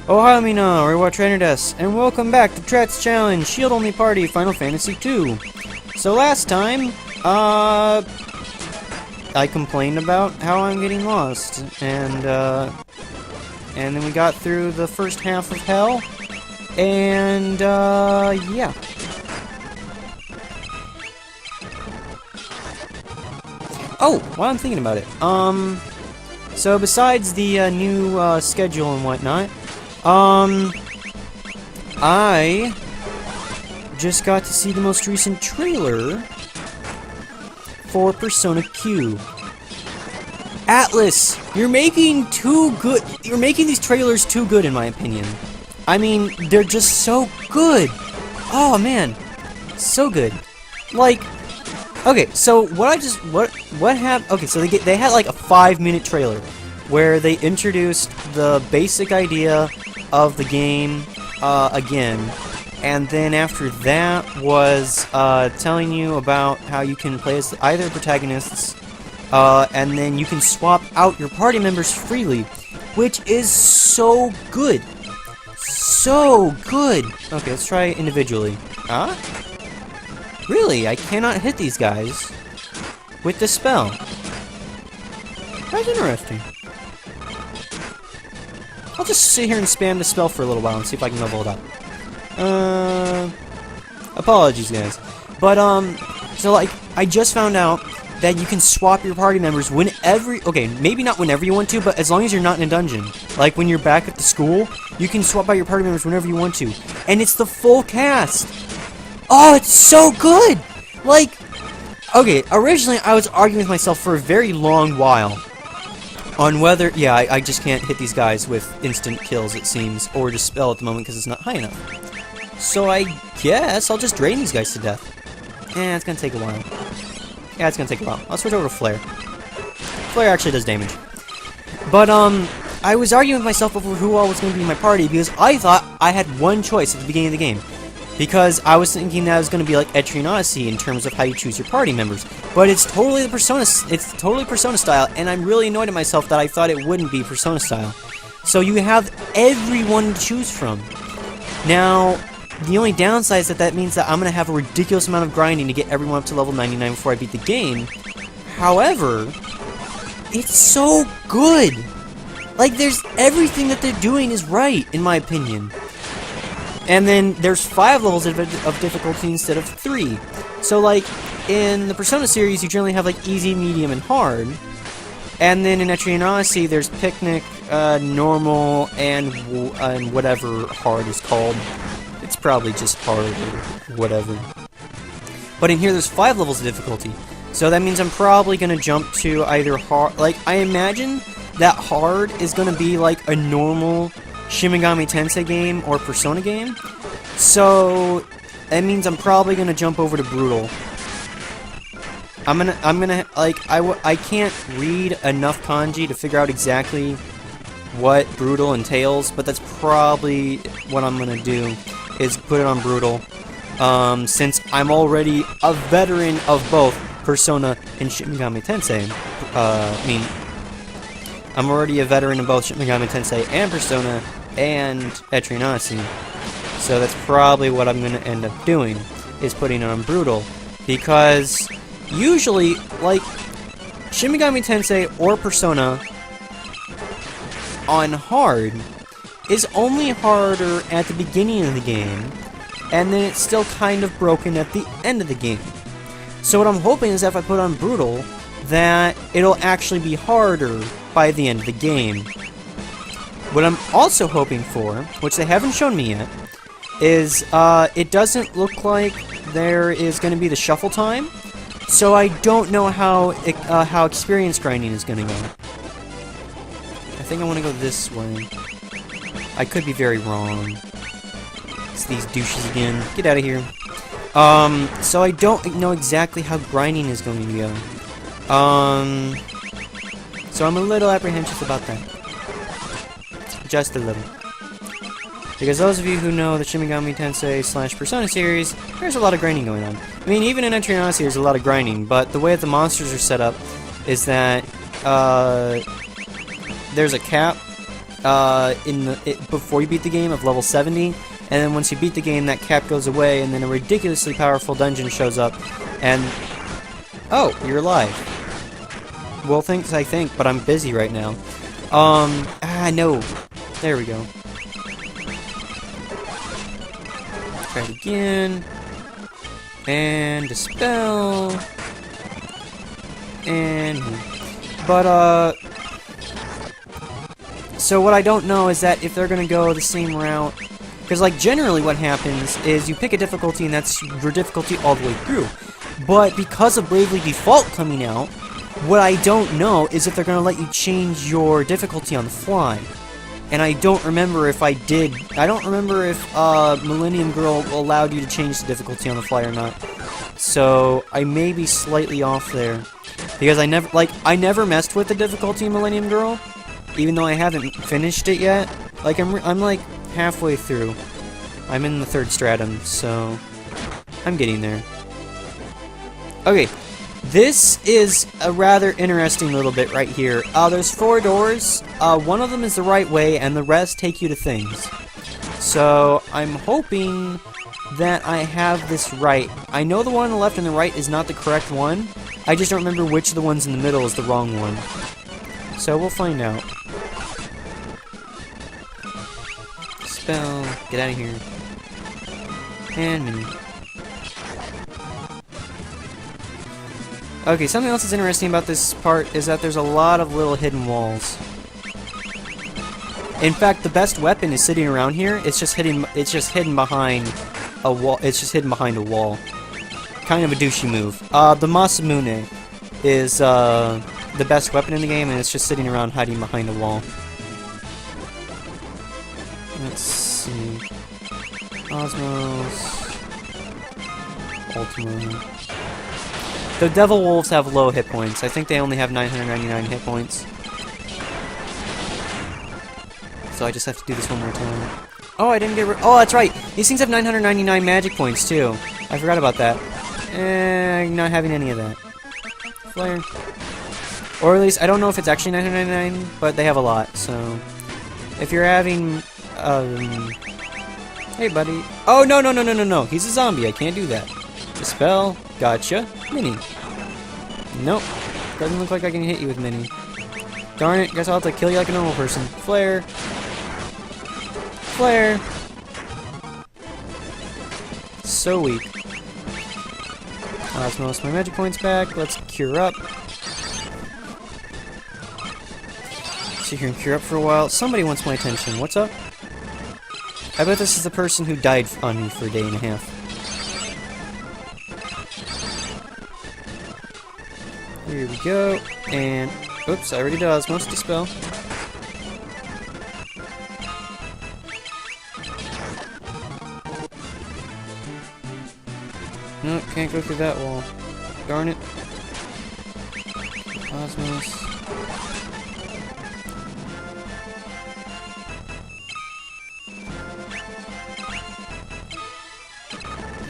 Oh hi Mina, Rewatch Trainer Des, and welcome back to Trat's Challenge, Shield Only Party, Final Fantasy II. So last time, I complained about how I'm getting lost, and then we got through the first half of Hell, and, yeah. Oh, while I'm thinking about it, so besides the, new, schedule and whatnot, I just got to see the most recent trailer for Persona Q. Atlas, you're making these trailers too good in my opinion. I mean, they're just so good. Oh man, so good. Like, okay, so what happened? Okay, so they had like a 5-minute trailer where they introduced the basic idea of the game again, and then after that was telling you about how you can play as either protagonists, and then you can swap out your party members freely, which is so good. So good! Okay, let's try individually. Huh? Really? I cannot hit these guys with the spell. That's interesting. I'll just sit here and spam the spell for a little while and see if I can level it up. Apologies, guys. But, so, like, I just found out that you can swap your party members whenever... Okay, maybe not whenever you want to, but as long as you're not in a dungeon. Like, when you're back at the school, you can swap out your party members whenever you want to. And it's the full cast! Oh, it's so good! Like, okay, originally I was arguing with myself for a very long while on whether, yeah, I just can't hit these guys with instant kills, it seems, or just spell at the moment because it's not high enough. So I guess I'll just drain these guys to death. It's gonna take a while. Yeah, it's gonna take a while. I'll switch over to Flare. Flare actually does damage. But, I was arguing with myself over who all was gonna be in my party because I thought I had one choice at the beginning of the game. Because I was thinking that it was going to be like Etrian Odyssey in terms of how you choose your party members. But it's totally the Persona style, and I'm really annoyed at myself that I thought it wouldn't be Persona style. So you have everyone to choose from. Now, the only downside is that means that I'm going to have a ridiculous amount of grinding to get everyone up to level 99 before I beat the game. However, it's so good! Like, there's everything that they're doing is right, in my opinion. And then there's 5 levels of difficulty instead of 3. So like, in the Persona series, you generally have like easy, medium, and hard. And then in Etrian Odyssey, there's Picnic, normal, and whatever hard is called. It's probably just hard or whatever. But in here, there's 5 levels of difficulty. So that means I'm probably gonna jump to either hard. Like, I imagine that hard is gonna be like a normal Shin Megami Tensei game or Persona game, so that means I'm probably gonna jump over to Brutal. I'm gonna like I can't read enough kanji to figure out exactly what Brutal entails, but that's probably what I'm gonna do is put it on Brutal, since I'm already a veteran of both Persona and Shin Megami Tensei. I'm already a veteran of both Shin Megami Tensei and Persona and Etrian Odyssey. So that's probably what I'm going to end up doing, is putting it on Brutal. Because usually, like, Shin Megami Tensei or Persona on hard is only harder at the beginning of the game, and then it's still kind of broken at the end of the game. So what I'm hoping is that if I put on Brutal, that it'll actually be harder by the end of the game. What I'm also hoping for, which they haven't shown me yet, is it doesn't look like there is going to be the shuffle time, so I don't know how experience grinding is going to go. I think I want to go this way. I could be very wrong. It's these douches again. Get out of here. So I don't know exactly how grinding is going to go. So I'm a little apprehensive about that. Just a little. Because those of you who know the Shin Megami Tensei / Persona series, there's a lot of grinding going on. I mean, even in Etrian Odyssey there's a lot of grinding, but the way that the monsters are set up is that there's a cap before you beat the game of level 70, and then once you beat the game, that cap goes away, and then a ridiculously powerful dungeon shows up, and oh, you're alive. Well, thanks, I think, but I'm busy right now. No. There we go. Try it again. And dispel. And... But, so what I don't know is that if they're gonna go the same route... Because, like, generally what happens is you pick a difficulty and that's your difficulty all the way through. But because of Bravely Default coming out, what I don't know is if they're gonna let you change your difficulty on the fly. And I don't remember if I did... I don't remember if, Millennium Girl allowed you to change the difficulty on the fly or not. So, I may be slightly off there. Because I never messed with the difficulty in Millennium Girl, even though I haven't finished it yet. Like, I'm like, halfway through. I'm in the 3rd stratum, so... I'm getting there. Okay. This is a rather interesting little bit right here. There's 4 doors. One of them is the right way, and the rest take you to things. So, I'm hoping that I have this right. I know the one on the left and the right is not the correct one. I just don't remember which of the ones in the middle is the wrong one. So, we'll find out. Spell. Get out of here. And mini. Okay, something else that's interesting about this part is that there's a lot of little hidden walls. In fact, the best weapon is sitting around here. It's just hidden behind a wall. It's just hidden behind a wall. Kind of a douchey move. The Masamune is the best weapon in the game, and it's just sitting around hiding behind a wall. Let's see. Osmos. Ultima. The Devil Wolves have low hit points. I think they only have 999 hit points. So I just have to do this one more time. Oh, I didn't get rid- Oh, that's right! These things have 999 magic points, too. I forgot about that. I'm not having any of that. Flare. Or at least, I don't know if it's actually 999, but they have a lot, so... If you're having... Hey, buddy. Oh, no! He's a zombie, I can't do that. Dispel. Gotcha. Mini. Nope. Doesn't look like I can hit you with Mini. Darn it, guess I'll have to kill you like a normal person. Flare. Flare. So weak. That's most of my magic points back. Let's cure up. So you can cure up for a while. Somebody wants my attention. What's up? I bet this is the person who died on me for a day and a half. Here we go, and... Oops, I already did Osmos Dispel. Nope, can't go through that wall. Darn it. Osmos.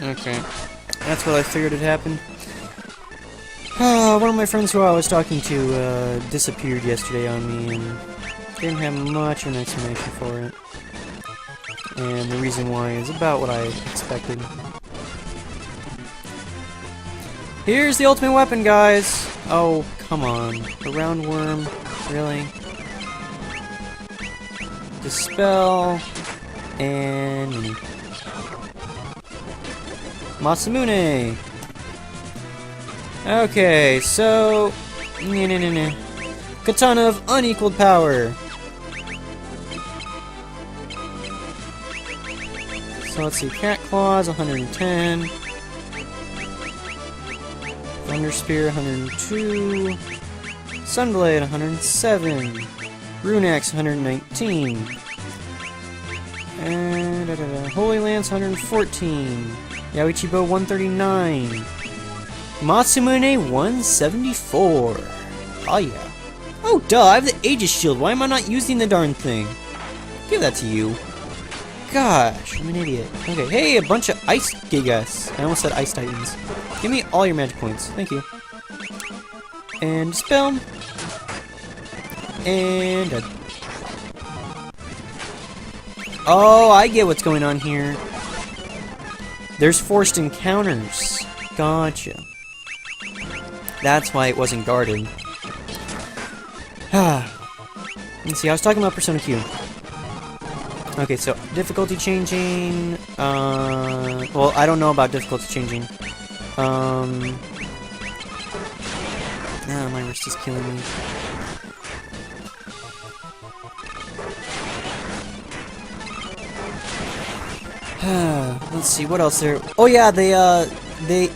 Okay. That's what I figured had happened. One of my friends who I was talking to disappeared yesterday on me and didn't have much of an explanation for it. And the reason why is about what I expected. Here's the ultimate weapon, guys! Oh, come on. The roundworm? Really? Dispel... and... Masamune! Okay, so... Katana of unequaled power! So let's see, Cat Claws, 110... Thunder Spear, 102... Sunblade, 107... Rune Axe, 119... And... Holy Lance, 114... Yaoichi Bow, 139... Masamune, 174. Oh yeah. Oh duh, I have the Aegis Shield. Why am I not using the darn thing? Give that to you. Gosh, I'm an idiot. Okay, hey, a bunch of Ice Gigas. I almost said Ice Titans. Give me all your magic points. Thank you. And Dispel. And dead. Oh, I get what's going on here. There's forced encounters. Gotcha. That's why it wasn't guarded. Let's see, I was talking about Persona Q. Okay, so difficulty changing. Well, I don't know about difficulty changing. My wrist is killing me. Let's see, what else there? Oh yeah, they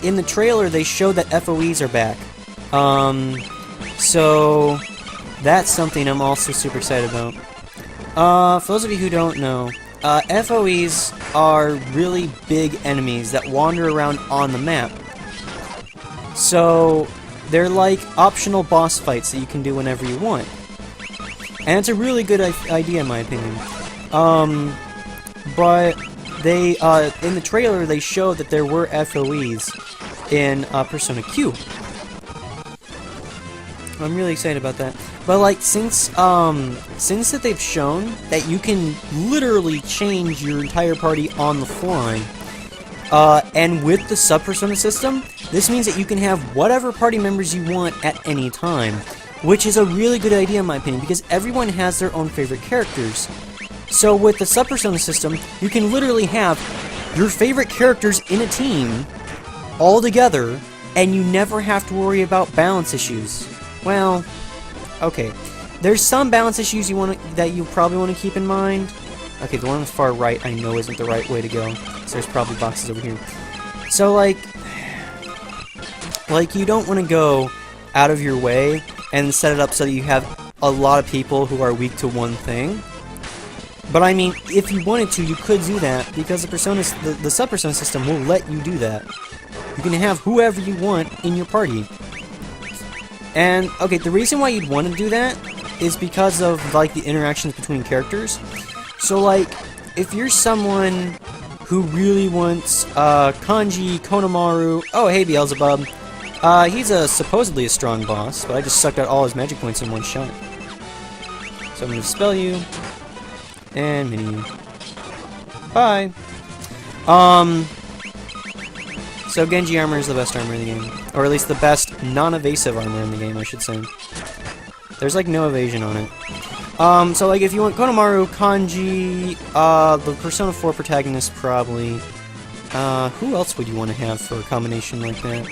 in the trailer they showed that FOEs are back. So that's something I'm also super excited about. For those of you who don't know, FOEs are really big enemies that wander around on the map. So they're like optional boss fights that you can do whenever you want. And it's a really good idea in my opinion. But they, in the trailer, they showed that there were FOEs in Persona Q. I'm really excited about that. But like, since that they've shown that you can literally change your entire party on the fly, and with the sub-persona system, this means that you can have whatever party members you want at any time, which is a really good idea in my opinion, because everyone has their own favorite characters. So with the sub-persona system, you can literally have your favorite characters in a team all together, and you never have to worry about balance issues. Well, okay. There's some balance issues that you probably want to keep in mind. Okay, the one on the far right I know isn't the right way to go. So there's probably boxes over here. So like you don't want to go out of your way and set it up so that you have a lot of people who are weak to one thing. But I mean, if you wanted to, you could do that, because the sub-persona system will let you do that. You can have whoever you want in your party. And, okay, the reason why you'd want to do that is because of, like, the interactions between characters. So, like, if you're someone who really wants, Kanji, Konamaru... Oh, hey, Beelzebub. He's supposedly a strong boss, but I just sucked out all his magic points in one shot. So I'm gonna dispel you. And mini you. Bye! So Genji armor is the best armor in the game. Or at least the best non-evasive armor in the game, I should say. There's like no evasion on it. So like if you want Konamaru, Kanji, the Persona 4 protagonist probably. Who else would you want to have for a combination like that?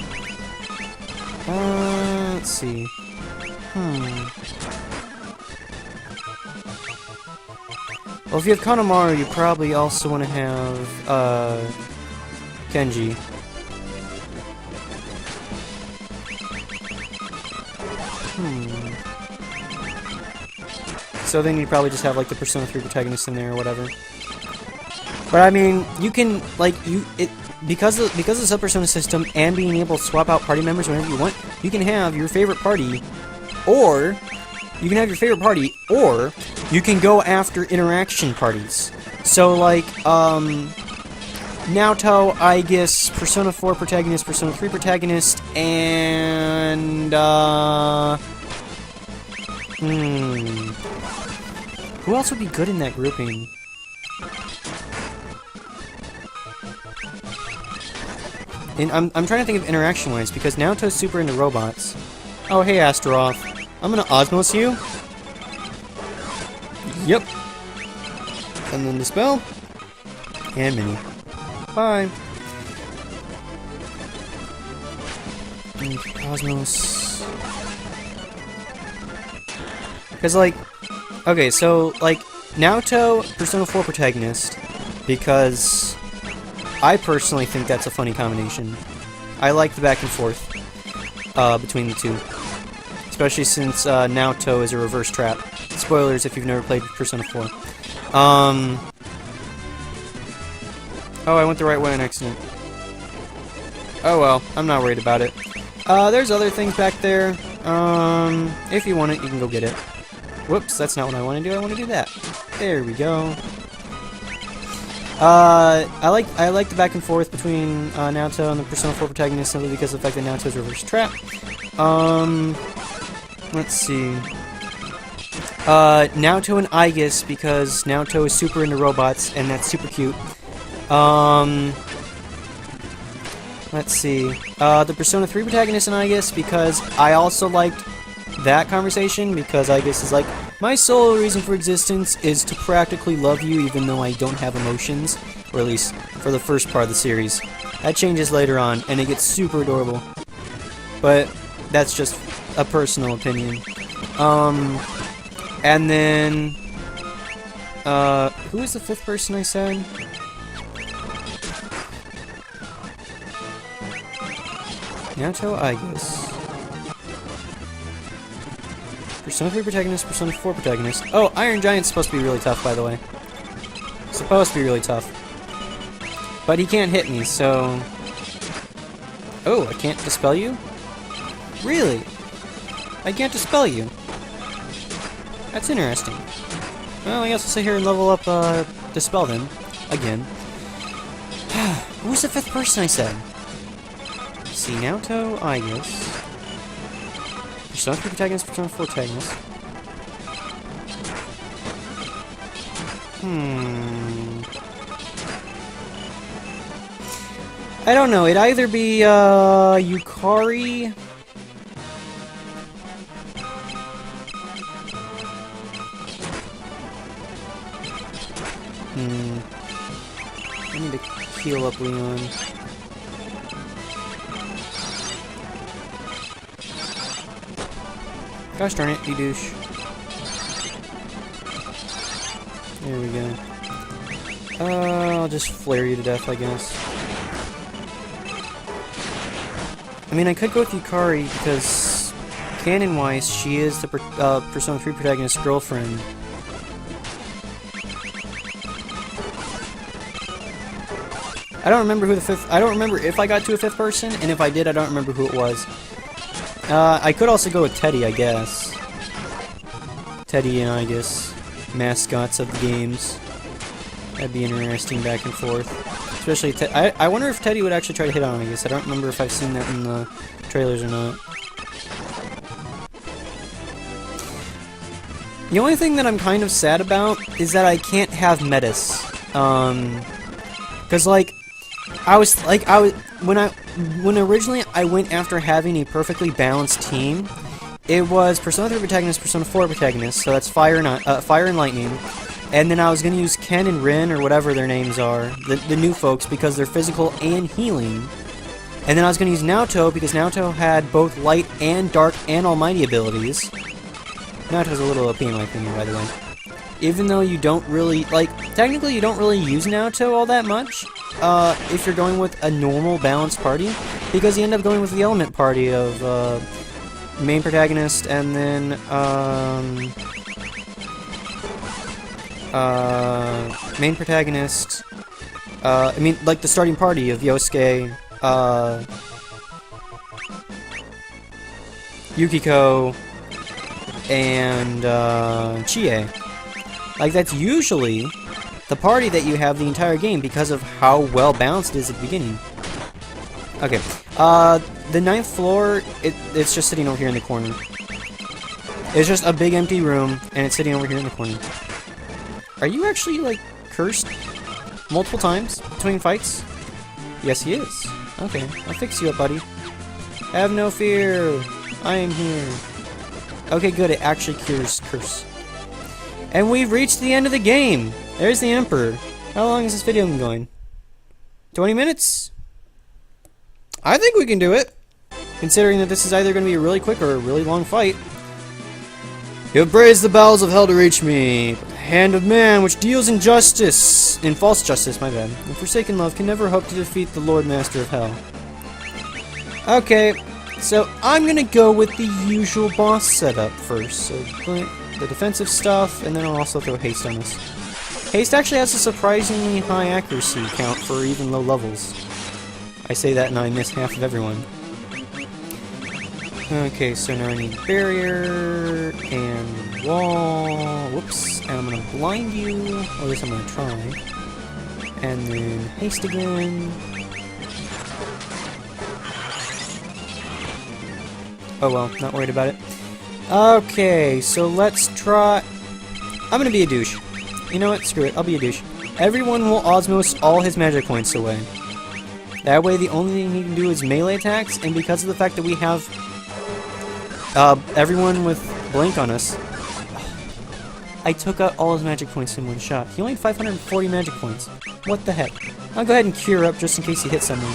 Let's see. Well, if you have Konamaru, you probably also want to have, Kenji. So then you'd probably just have, like, the Persona 3 protagonist in there or whatever. But, I mean, you can, like, because of the sub-persona system and being able to swap out party members whenever you want, you can have your favorite party, or you can go after interaction parties. So, like, Naoto, Aegis, Persona 4 protagonist, Persona 3 protagonist, and, who else would be good in that grouping? And I'm trying to think of interaction-wise, because Naoto's super into robots. Oh, hey, Astaroth. I'm gonna Osmos you. Yep. And then Dispel. And Mini. Bye. And Osmos. Because, like... Okay, so, like, Naoto, Persona 4 protagonist, because I personally think that's a funny combination. I like the back and forth between the two. Especially since Naoto is a reverse Trat. Spoilers if you've never played Persona 4. Oh, I went the right way on accident. Oh well, I'm not worried about it. There's other things back there. If you want it, you can go get it. Whoops, that's not what I want to do. I want to do that. There we go. I like the back and forth between Naoto and the Persona 4 protagonist simply because of the fact that Naoto's reverse Trat. Let's see. Naoto and Aegis, because Naoto is super into robots, and that's super cute. Let's see. The Persona 3 protagonist and Aegis, because I also liked that conversation, because Aegis is like, my sole reason for existence is to practically love you even though I don't have emotions, or at least for the first part of the series. That changes later on, and it gets super adorable. But that's just a personal opinion. And then, who was the fifth person I said? Naoto, Aegis. Persona 3 protagonist, Persona 4 protagonist. Oh, Iron Giant's supposed to be really tough, by the way. Supposed to be really tough. But he can't hit me, so... Oh, I can't dispel you? Really? I can't dispel you. That's interesting. Well, I guess I'll sit here and level up, dispel them. Again. Who was the fifth person I said? See, Naoto, Aegis. Persona 3 protagonist, Persona 4 protagonist. I don't know, it'd either be, Yukari... I need to heal up Leon. Gosh darn it, you douche. There we go. I'll just flare you to death, I guess. I mean, I could go with Yukari, because canon-wise, she is the Persona 3 protagonist's girlfriend. I don't remember who the fifth... I don't remember if I got to a fifth person, and if I did, I don't remember who it was. I could also go with Teddy, I guess. Teddy and Aegis, mascots of the games. That'd be interesting back and forth. Especially, I wonder if Teddy would actually try to hit on Aegis. I don't remember if I've seen that in the trailers or not. The only thing that I'm kind of sad about is that I can't have Metis. Cause like, when originally I went after having a perfectly balanced team, it was Persona 3 protagonist, Persona 4 protagonist, so that's Fire and Lightning, and then I was gonna use Ken and Rin, or whatever their names are, the new folks, because they're physical and healing, and then I was gonna use Naoto, because Naoto had both light and dark and almighty abilities. Naoto's a little OP in my opinion, by the way. Even though you don't really, like, technically you don't really use Naoto all that much, if you're going with a normal balanced party, because you end up going with the element party of, main protagonist, and then, main protagonist, I mean, like the starting party of Yosuke, Yukiko, and, Chie. Like, that's usually the party that you have the entire game because of how well balanced it is at the beginning. Okay, the 9th floor, it's just sitting over here in the corner. It's just a big empty room, and it's sitting over here in the corner. Are you actually, like, cursed multiple times between fights? Yes, he is. Okay, I'll fix you up, buddy. Have no fear. I am here. Okay, good, it actually cures curse. And we've reached the end of the game! There's the Emperor. How long has this video been going? 20 minutes? I think we can do it! Considering that this is either going to be a really quick or a really long fight. You have brazed the bowels of hell to reach me, but the hand of man which deals injustice, in false justice, my bad, and forsaken love can never hope to defeat the Lord Master of Hell. Okay, so I'm gonna go with the usual boss setup first. So the defensive stuff, and then I'll also throw haste on this. Haste actually has a surprisingly high accuracy count for even low levels. I say that and I miss half of everyone. Okay, so now I need barrier and wall. Whoops, and I'm gonna blind you, or at least I'm gonna try. And then haste again. Oh well, not worried about it. Okay, so let's try... I'm gonna be a douche. You know what? Screw it. I'll be a douche. Everyone will osmose all his magic points away. That way, the only thing he can do is melee attacks, and because of the fact that we have everyone with blink on us, I took out all his magic points in one shot. He only had 540 magic points. What the heck? I'll go ahead and cure up just in case he hits someone.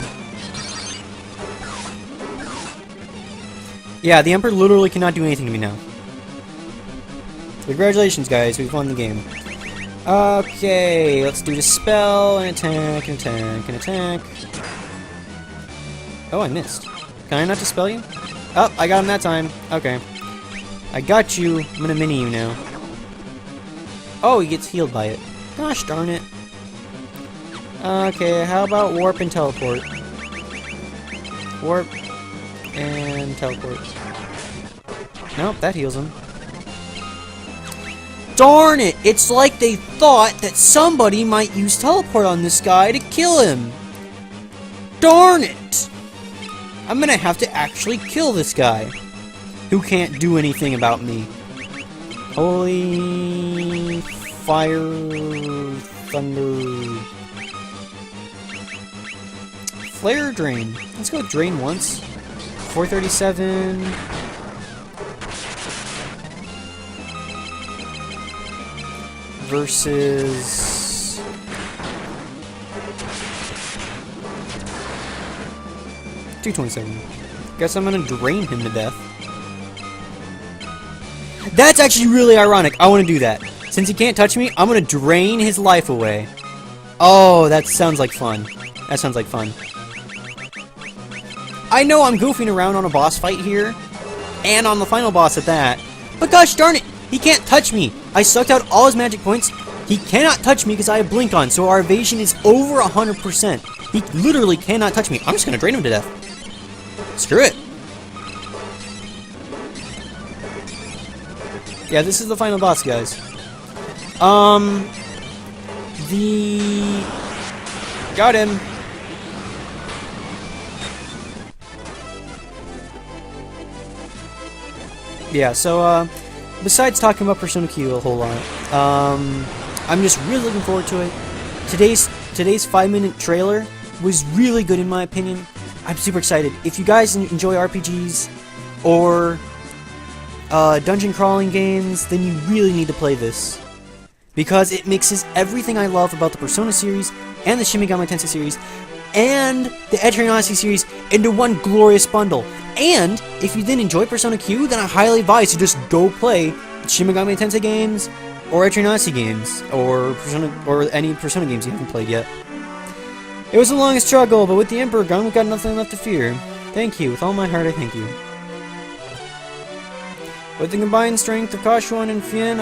Yeah, the Emperor literally cannot do anything to me now. Congratulations, guys. We've won the game. Okay, let's do the spell, and attack, and attack, and attack. Oh, I missed. Can I not dispel you? Oh, I got him that time. Okay. I got you. I'm gonna mini you now. Oh, he gets healed by it. Gosh darn it. Okay, how about warp and teleport? Warp and teleport. Nope, that heals him. Darn it! It's like they thought that somebody might use teleport on this guy to kill him. Darn it! I'm gonna have to actually kill this guy, who can't do anything about me. Holy fire, thunder, flare, drain. Let's go with drain once. 437. Versus 227. Guess I'm gonna drain him to death. That's actually really ironic. I want to do that. Since he can't touch me, I'm gonna drain his life away. Oh, that sounds like fun. That sounds like fun. I know I'm goofing around on a boss fight here, and on the final boss at that, but gosh darn it, he can't touch me. I sucked out all his magic points. He cannot touch me because I have blink on, so our evasion is over 100%. He literally cannot touch me. I'm just gonna drain him to death. Screw it. Yeah, this is the final boss, guys. Got him. Yeah, so, besides talking about Persona Q a whole lot, I'm just really looking forward to it. Today's 5-minute trailer was really good in my opinion. I'm super excited. If you guys enjoy RPGs or dungeon crawling games, then you really need to play this. Because it mixes everything I love about the Persona series and the Shin Megami Tensei series and the Etrian Odyssey series into one glorious bundle. And if you then enjoy Persona Q, then I highly advise you just go play Shin Megami Tensei games or Etrian Odyssey games or any Persona games you haven't played yet. It was a long struggle, but with the Emperor gone, we've got nothing left to fear. Thank you, with all my heart I thank you. With the combined strength of Kashuan and Fien,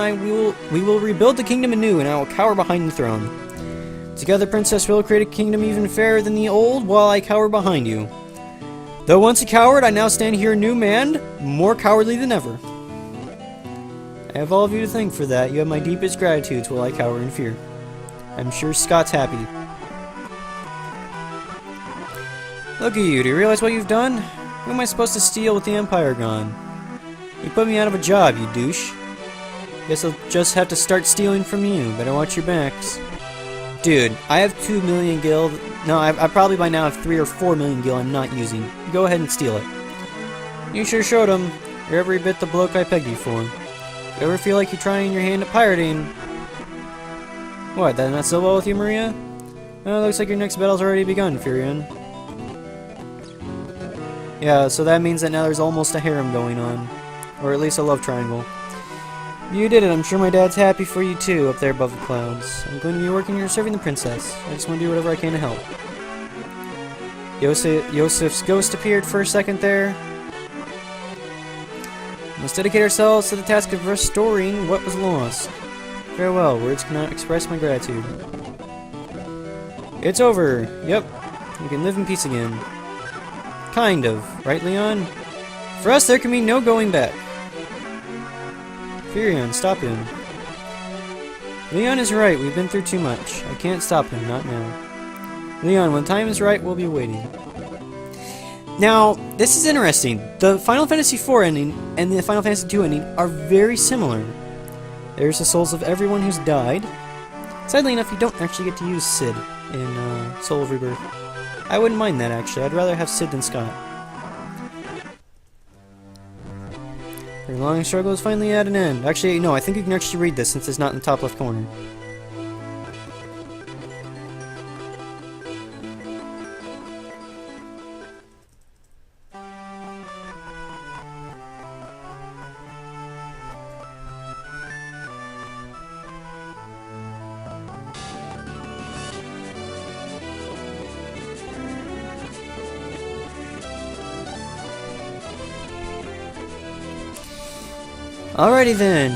we will rebuild the kingdom anew, and I will cower behind the throne. Together, Princess, will create a kingdom even fairer than the old, while I cower behind you. Though once a coward, I now stand here a new man, more cowardly than ever. I have all of you to thank for that. You have my deepest gratitude while I cower in fear. I'm sure Scott's happy. Look at you, do you realize what you've done? Who am I supposed to steal with the Empire gone? You put me out of a job, you douche. Guess I'll just have to start stealing from you. Better watch your backs. Dude, I have 2 million gil. No, I probably by now have 3 or 4 million gil I'm not using. Go ahead and steal it. You sure showed him. You're every bit the bloke I pegged you for. If you ever feel like you're trying your hand at pirating... What, that not so well with you, Maria? Well, looks like your next battle's already begun, Furion. Yeah, so that means that now there's almost a harem going on. Or at least a love triangle. You did it. I'm sure my dad's happy for you too, up there above the clouds. I'm going to be working here serving the princess. I just want to do whatever I can to help. Yosef's ghost appeared for a second there. We must dedicate ourselves to the task of restoring what was lost. Farewell. Words cannot express my gratitude. It's over. Yep. We can live in peace again. Kind of. Right, Leon? For us, there can be no going back. Furion, stop him. Leon is right, we've been through too much. I can't stop him, not now. Leon, when time is right, we'll be waiting. Now, this is interesting. The Final Fantasy IV ending and the Final Fantasy II ending are very similar. There's the souls of everyone who's died. Sadly enough, you don't actually get to use Sid in Soul of Rebirth. I wouldn't mind that, actually. I'd rather have Sid than Scott. Their long struggle is finally at an end. Actually, no, I think you can actually read this since it's not in the top left corner. Alrighty then.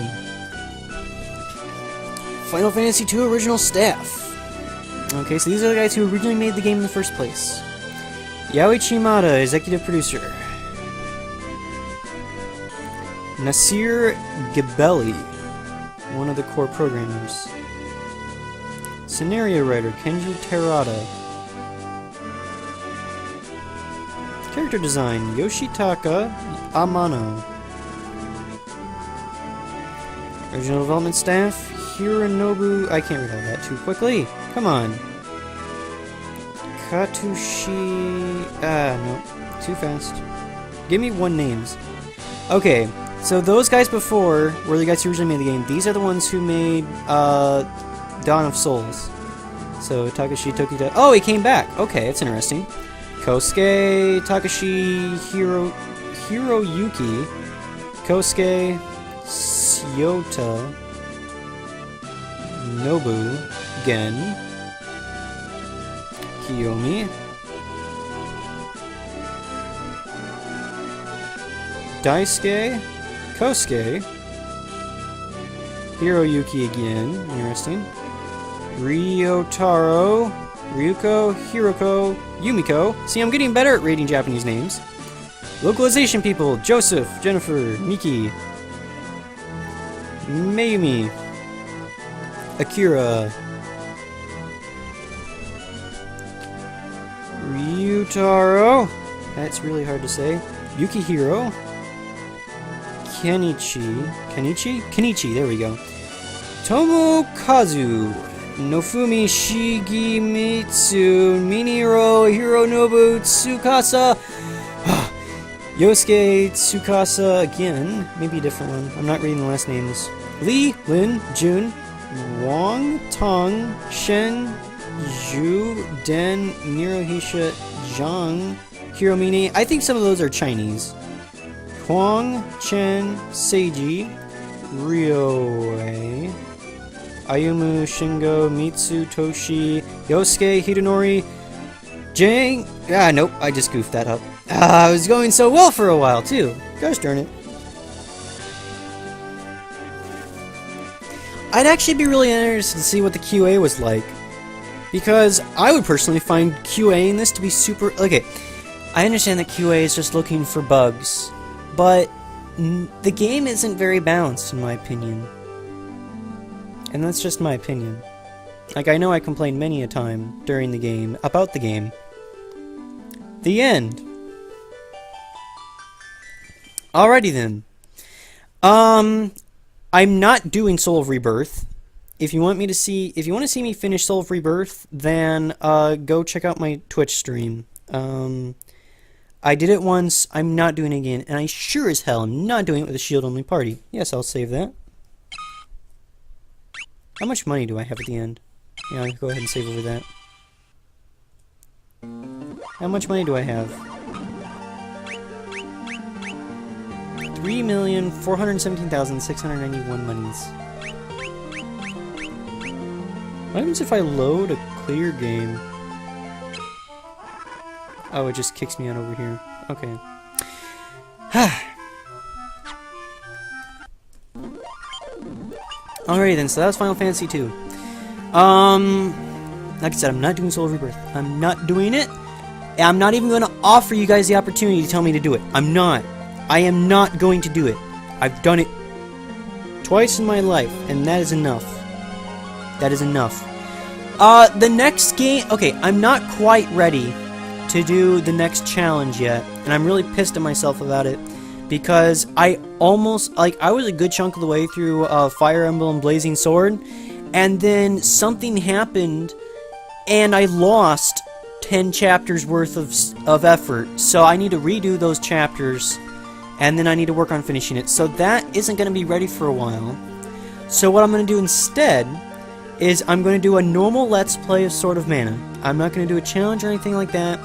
Final Fantasy II original staff. Okay, so these are the guys who originally made the game in the first place. Yoichi Mada, executive producer. Nasir Gabelli, one of the core programmers. Scenario writer Kenji Terada. Character design Yoshitaka Amano. Original development staff, Hironobu... I can't read all that too quickly. Come on. Katushi... no. Too fast. Give me one names. Okay, so those guys before were the guys who originally made the game. These are the ones who made, Dawn of Souls. So, Takashi Tokita... Oh, he came back! Okay, that's interesting. Kosuke, Takashi, Hiroyuki, Kosuke... Yota, Nobu, Gen, Kiyomi, Daisuke, Kosuke, Hiroyuki again, interesting, Ryotaro, Ryuko, Hiroko, Yumiko. See, I'm getting better at reading Japanese names. Localization people, Joseph, Jennifer, Miki, Mayumi, Akira, Ryutaro, that's really hard to say, Yukihiro, Kenichi, there we go, Tomokazu, Nofumi Shigemitsu, Miniro, Hironobu, Tsukasa, Yosuke Tsukasa again, maybe a different one. I'm not reading the last names. Li, Lin, Jun, Wang, Tong, Shen, Zhu, Den, Mirohisha, Zhang, Hiromine. I think some of those are Chinese. Huang, Chen, Seiji, Ryoe, Ayumu, Shingo, Mitsu, Toshi, Yosuke, Hidenori, Jang. Ah, nope, I just goofed that up. I was going so well for a while, too. Gosh darn it. I'd actually be really interested to see what the QA was like. Because I would personally find QAing this to be super... Okay, I understand that QA is just looking for bugs. But the game isn't very balanced, in my opinion. And that's just my opinion. Like, I know I complained many a time during the game about the game. The end. Alrighty then. I'm not doing Soul of Rebirth. If you want to see me finish Soul of Rebirth, then go check out my Twitch stream. I did it once. I'm not doing it again, and I sure as hell am not doing it with a shield-only party. Yes, I'll save that. How much money do I have at the end? Yeah, I'll go ahead and save over that. How much money do I have? 3,417,691 monies. What happens if I load a clear game? Oh, it just kicks me out over here. Okay. Alrighty then, so that was Final Fantasy II. Like I said, I'm not doing Soul of Rebirth. I'm not doing it. I'm not even going to offer you guys the opportunity to tell me to do it. I'm not. I am not going to do it. I've done it twice in my life, and that is enough. That is enough. The next game... Okay, I'm not quite ready to do the next challenge yet, and I'm really pissed at myself about it, because I almost, like, I was a good chunk of the way through Fire Emblem Blazing Sword, and then something happened, and I lost 10 chapters worth of effort. So I need to redo those chapters, and then I need to work on finishing it. So that isn't going to be ready for a while. So what I'm going to do instead is I'm going to do a normal Let's Play of Sword of Mana. I'm not going to do a challenge or anything like that.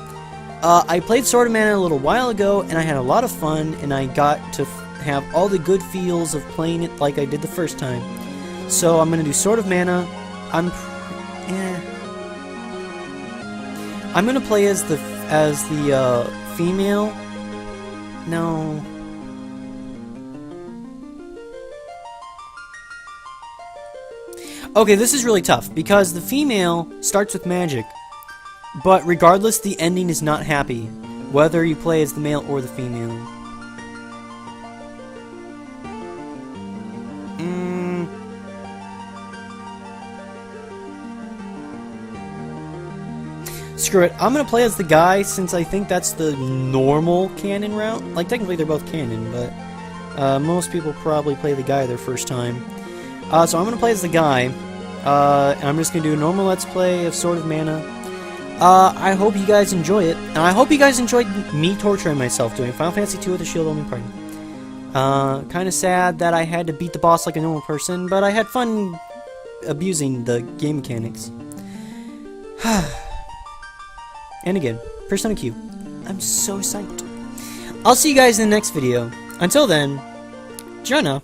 I played Sword of Mana a little while ago, and I had a lot of fun, and I got to have all the good feels of playing it like I did the first time. So I'm going to do Sword of Mana. I'm going to play as the female. No. Okay, this is really tough, because the female starts with magic. But regardless, the ending is not happy, whether you play as the male or the female. Screw it, I'm gonna play as the guy, since I think that's the normal canon route. Like, technically they're both canon, but most people probably play the guy their first time. So I'm gonna play as the guy, and I'm just gonna do a normal Let's Play of Sword of Mana. I hope you guys enjoy it, and I hope you guys enjoyed me torturing myself doing Final Fantasy II with the shield-only party. Kinda sad that I had to beat the boss like a normal person, but I had fun abusing the game mechanics. And again, Persona Q. I'm so psyched. I'll see you guys in the next video. Until then, Jonah.